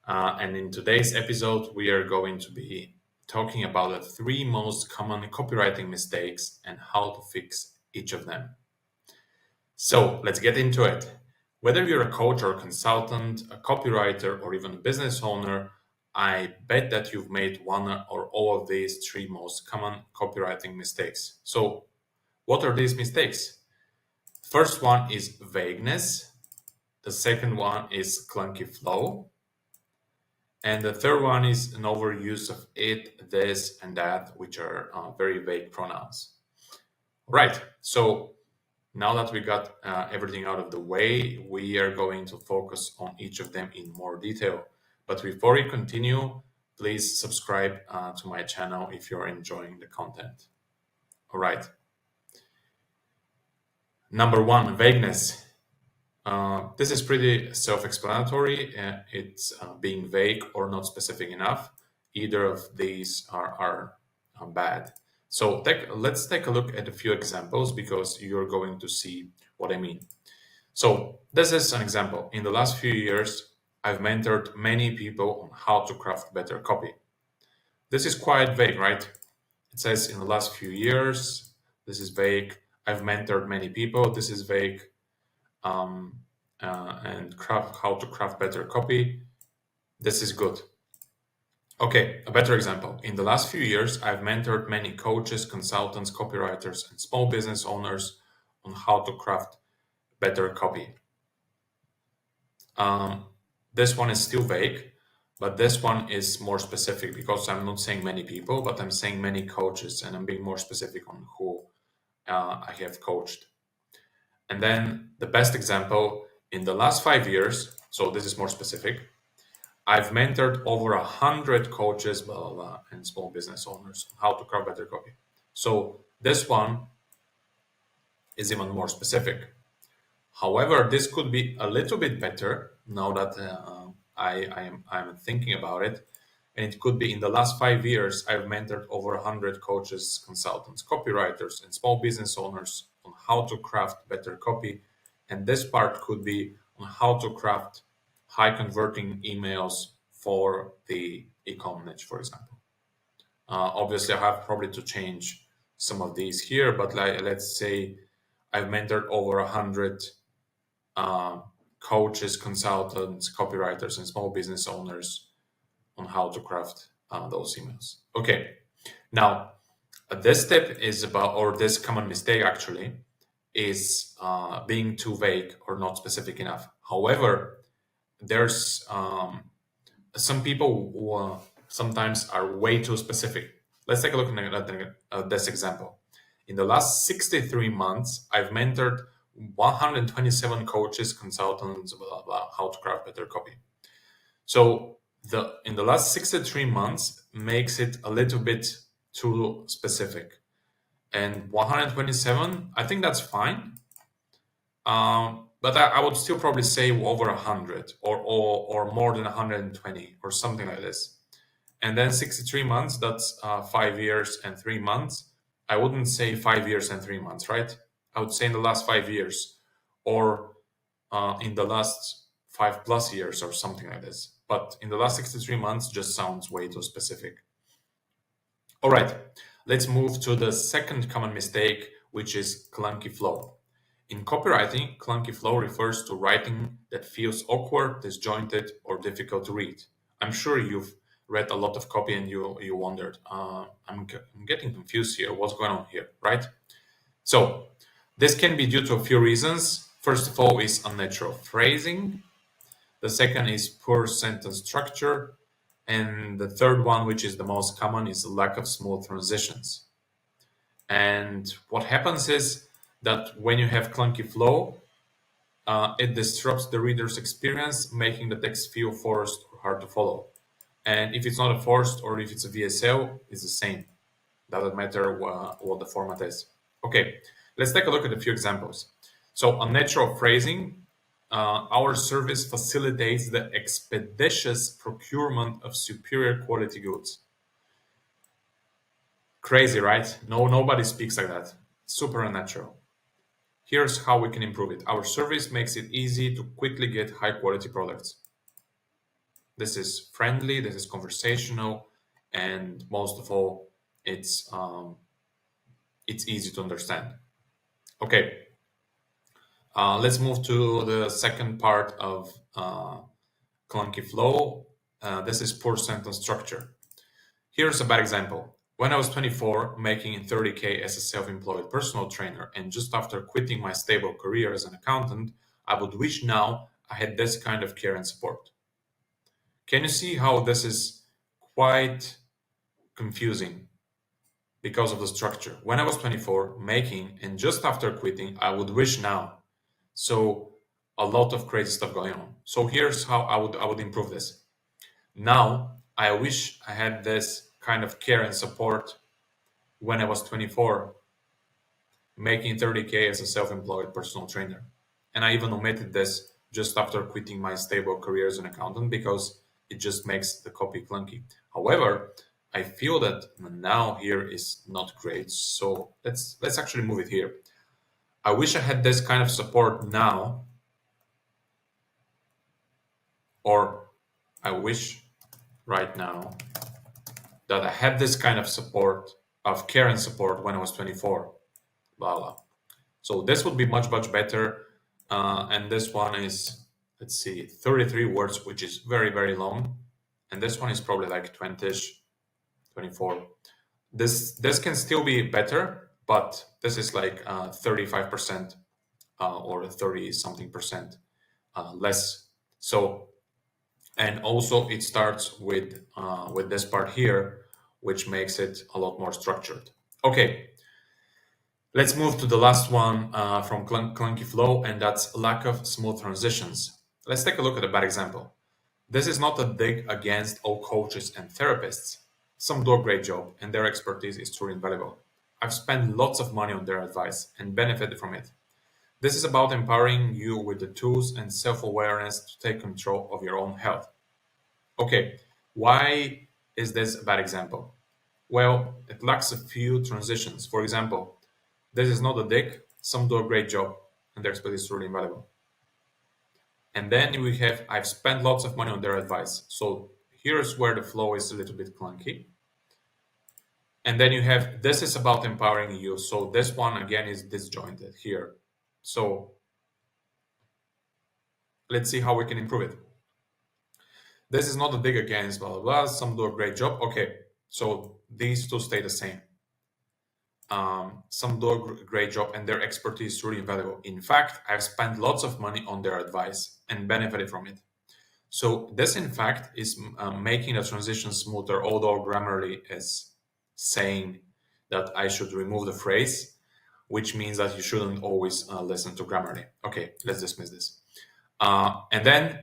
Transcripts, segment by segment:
And in today's episode, we are going to be talking about the 3 most common copywriting mistakes and how to fix each of them. So let's get into it. Whether you're a coach or a consultant, a copywriter, or even a business owner, I bet that you've made one or all of these 3 most common copywriting mistakes. So what are these mistakes? First one is vagueness. The second one is clunky flow. And the third one is an overuse of it, this, and that, which are very vague pronouns. Right, so now that we got everything out of the way, we are going to focus on each of them in more detail. But before we continue, please subscribe to my channel if you're enjoying the content. All right. Number 1, vagueness. This is pretty self-explanatory. It's being vague or not specific enough. Either of these are bad. So let's take a look at a few examples because you're going to see what I mean. So this is an example. In the last few years, I've mentored many people on how to craft better copy. This is quite vague, right? It says in the last few years, this is vague. I've mentored many people, this is vague. And how to craft better copy, this is good. Okay, a better example. In the last few years, I've mentored many coaches, consultants, copywriters, and small business owners on how to craft better copy. This one is still vague, but this one is more specific because I'm not saying many people, but I'm saying many coaches, and I'm being more specific on who I have coached. And then the best example, in the last 5 years, so this is more specific, I've mentored over 100 coaches, blah, blah, blah, and small business owners on how to craft better copy. So this one is even more specific. However, this could be a little bit better now that I'm thinking about it. And it could be in the last 5 years, I've mentored over 100 coaches, consultants, copywriters, and small business owners on how to craft better copy. And this part could be on how to craft high converting emails for the e-com niche, for example. Obviously, I have probably to change some of these here, but let's say I've mentored over 100 coaches, consultants, copywriters, and small business owners on how to craft those emails. Okay, now this tip is about, or this common mistake actually, is being too vague or not specific enough. However, there's some people who sometimes are way too specific. Let's take a look at this example. In the last 63 months, I've mentored 127 coaches, consultants, blah, blah, blah, how to craft better copy. So in the last 63 months makes it a little bit too specific. And 127, I think that's fine. But I would still probably say over 100 or more than 120 or something like this. And then 63 months, that's 5 years and 3 months. I wouldn't say 5 years and 3 months, right? I would say in the last 5 years or in the last 5+ years or something like this. But in the last 63 months just sounds way too specific. All right, let's move to the second common mistake, which is clunky flow. In copywriting, clunky flow refers to writing that feels awkward, disjointed, or difficult to read. I'm sure you've read a lot of copy and you wondered, I'm getting confused here, what's going on here, right? So this can be due to a few reasons. First of all is unnatural phrasing. The second is poor sentence structure. And the third one, which is the most common, is lack of smooth transitions. And what happens is that when you have clunky flow, it disrupts the reader's experience, making the text feel forced or hard to follow. And if it's not a forced or if it's a VSL, it's the same. Doesn't matter what the format is. Okay, let's take a look at a few examples. So unnatural phrasing, our service facilitates the expeditious procurement of superior quality goods. Crazy, right? Nobody speaks like that. Super unnatural. Here's how we can improve it. Our service makes it easy to quickly get high quality products. This is friendly, this is conversational, and most of all, it's easy to understand. Okay, let's move to the second part of Clunky flow. This is poor sentence structure. Here's a bad example. When I was 24, making 30K as a self-employed personal trainer, and just after quitting my stable career as an accountant, I would wish now I had this kind of care and support. Can you see how this is quite confusing because of the structure? When I was 24, making, and just after quitting, I would wish now. So a lot of crazy stuff going on. So here's how I would improve this. Now, I wish I had this kind of care and support when I was 24, making 30K as a self-employed personal trainer. And I even omitted this just after quitting my stable career as an accountant because it just makes the copy clunky. However, I feel that now here is not great. So let's actually move it here. I wish I had this kind of support now, or I wish right now that I had this kind of support, of care and support, when I was 24, blah, blah. So this would be much, much better. And this one is, let's see, 33 words, which is very, very long. And this one is probably like 20-ish, 24. This can still be better, but this is like 35% or 30 something percent less. So, and also it starts with this part here, which makes it a lot more structured. Okay, let's move to the last one from Clunky Flow, and that's lack of smooth transitions. Let's take a look at a bad example. This is not a dig against all coaches and therapists. Some do a great job, and their expertise is truly invaluable. I've spent lots of money on their advice and benefited from it. This is about empowering you with the tools and self-awareness to take control of your own health. Okay, why is this a bad example? Well, it lacks a few transitions. For example, this is not a dig. Some do a great job, and their expertise is really invaluable. And then we have, I've spent lots of money on their advice. So here's where the flow is a little bit clunky. And then you have, this is about empowering you. So this one again is disjointed here. So let's see how we can improve it. This is not a dig against blah, blah, blah. Some do a great job. Okay, so these two stay the same. Some do a great job, and their expertise is really invaluable. In fact, I've spent lots of money on their advice and benefited from it. So this, in fact, is making the transition smoother, although Grammarly is saying that I should remove the phrase, which means that you shouldn't always listen to Grammarly. Okay, let's dismiss this. And then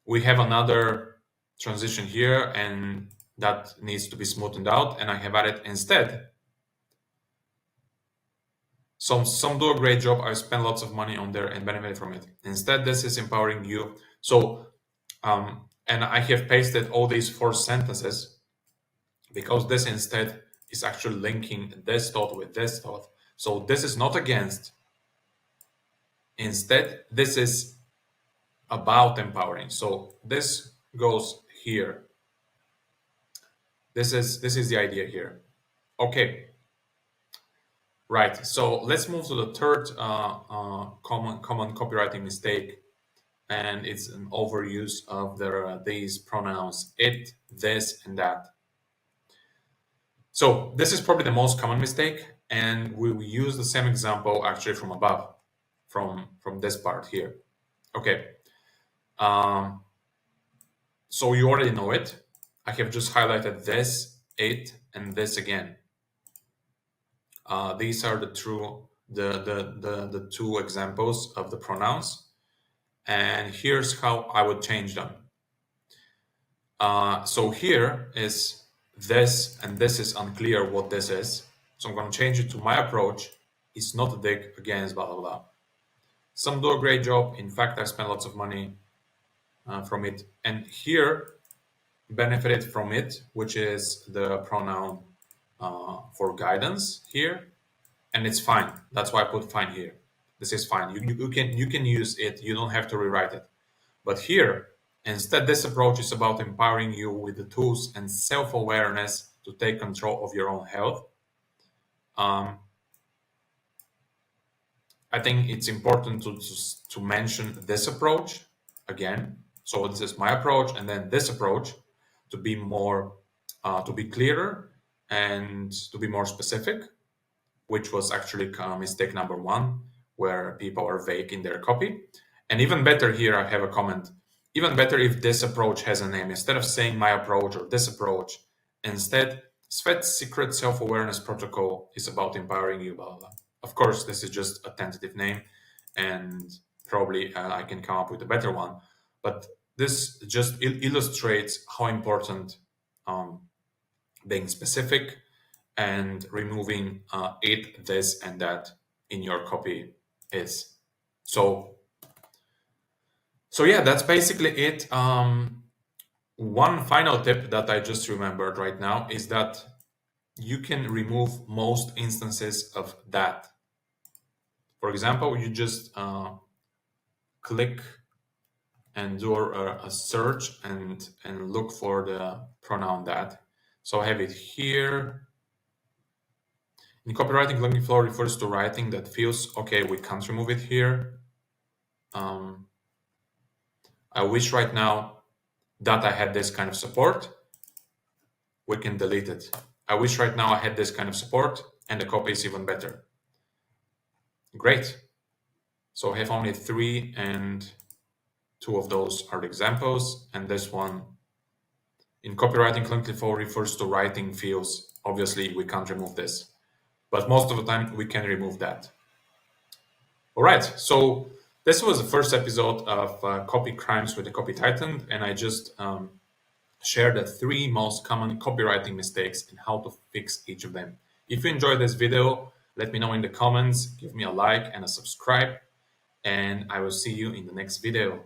we have another transition here, and that needs to be smoothened out, and I have added instead. Some do a great job. I spend lots of money on there and benefit from it. Instead, this is empowering you. So, and I have pasted all these 4 sentences because this instead is actually linking this thought with this thought. So this is not against. Instead, this is about empowering. So this goes here. This is the idea here. Okay. Right. So let's move to the third common copywriting mistake, and it's an overuse of these pronouns it, this, and that. So this is probably the most common mistake, and we will use the same example actually from above, from this part here. Okay. So you already know it. I have just highlighted this, it, and this again. These are the two examples of the pronouns, and here's how I would change them. So here is this, and this is unclear what this is. So I'm going to change it to my approach. It's not a dig against blah, blah, blah. Some do a great job. In fact, I spent lots of money from it. And here, benefited from it, which is the pronoun for guidance here. And it's fine. That's why I put fine here. This is fine. You can use it. You don't have to rewrite it. But here, Instead, this approach is about empowering you with the tools and self-awareness to take control of your own health. Um, I think it's important to mention this approach again. So this is my approach, and then this approach to be more, to be clearer and to be more specific, which was actually mistake number one, where people are vague in their copy. And even better here, I have a comment. Even better if this approach has a name. Instead of saying my approach or this approach, instead, Svet's secret self-awareness protocol is about empowering you, blah, blah, blah. Of course, this is just a tentative name, and probably I can come up with a better one. But this just illustrates how important being specific and removing it, this, and that in your copy is. So yeah, that's basically it. One final tip that I just remembered right now is that you can remove most instances of that. For example, you just click and do a search and look for the pronoun that. So I have it here. In copywriting, Clunky flow refers to writing that feels okay. We can't remove it here. I wish right now that I had this kind of support. We can delete it. I wish right now I had this kind of support and the copy is even better. Great. So I have only 3, and 2 of those are examples. And this one, in copywriting, Clunky flow refers to writing feels. Obviously, we can't remove this, but most of the time we can remove that. All right, so this was the first episode of Copy Crimes with the Copy Titan, and I just shared the 3 most common copywriting mistakes and how to fix each of them. If you enjoyed this video, let me know in the comments, give me a like and a subscribe, and I will see you in the next video.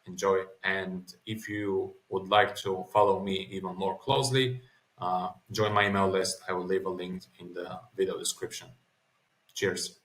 Enjoy, and if you would like to follow me even more closely, join my email list. I will leave a link in the video description. Cheers.